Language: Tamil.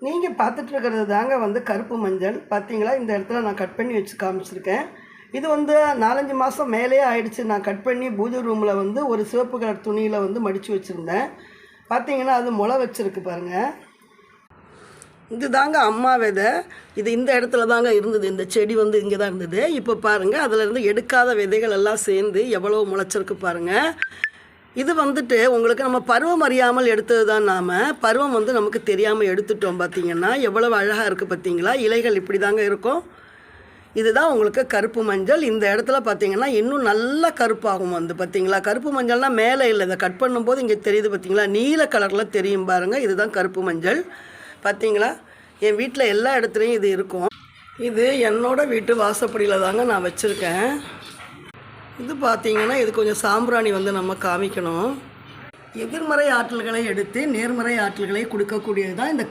நீங்கள் பார்த்துட்டு இருக்கிறது தாங்க வந்து கருப்பு மஞ்சள். பார்த்தீங்களா, இந்த இடத்துல நான் கட் பண்ணி வச்சு காமிச்சிருக்கேன். இது வந்து 4-5 மாதம் மேலேயே ஆயிடுச்சு. நான் கட் பண்ணி பூஜை ரூமில் வந்து ஒரு சிவப்பு கலர் துணியில் வந்து மடித்து வச்சுருந்தேன். பார்த்தீங்கன்னா அது முளை வச்சுருக்கு பாருங்கள். இது தாங்க அம்மா விதை. இது இந்த இடத்துல தாங்க இருந்தது. இந்த செடி வந்து இங்கே தான் இருந்தது. இப்போ பாருங்கள், அதிலேருந்து எடுக்காத விதைகள் எல்லாம் சேர்ந்து எவ்வளோ முளைச்சிருக்கு பாருங்கள். இது வந்துட்டு உங்களுக்கு நம்ம பருவம் அறியாமல் எடுத்தது தான். நாம் பருவம் வந்து நமக்கு தெரியாமல் எடுத்துட்டோம். பார்த்திங்கன்னா எவ்வளவு அழகாக இருக்குது பார்த்தீங்களா. இலைகள் இப்படி தாங்க இருக்கும். இதுதான் உங்களுக்கு கருப்பு மஞ்சள். இந்த இடத்துல பார்த்திங்கன்னா இன்னும் நல்லா கருப்பாகும் வந்து பார்த்திங்களா. கருப்பு மஞ்சள்னால் மேலே இல்லை, இதை கட் பண்ணும்போது இங்கே தெரியுது பார்த்திங்களா, நீல கலரில் தெரியும் பாருங்கள். இதுதான் கருப்பு மஞ்சள். பார்த்திங்களா, என் வீட்டில் எல்லா இடத்துலையும் இது இருக்கும். இது என்னோடய வீட்டு வாசப்படியில் தாங்க நான் வச்சுருக்கேன். இது பார்த்திங்கன்னா இது கொஞ்சம் சாம்பிராணி வந்து நம்ம காமிக்கணும். எதிர்மறை ஆற்றல்களை எடுத்து நேர்மறை ஆற்றல்களை கொடுக்கக்கூடியது தான் இந்த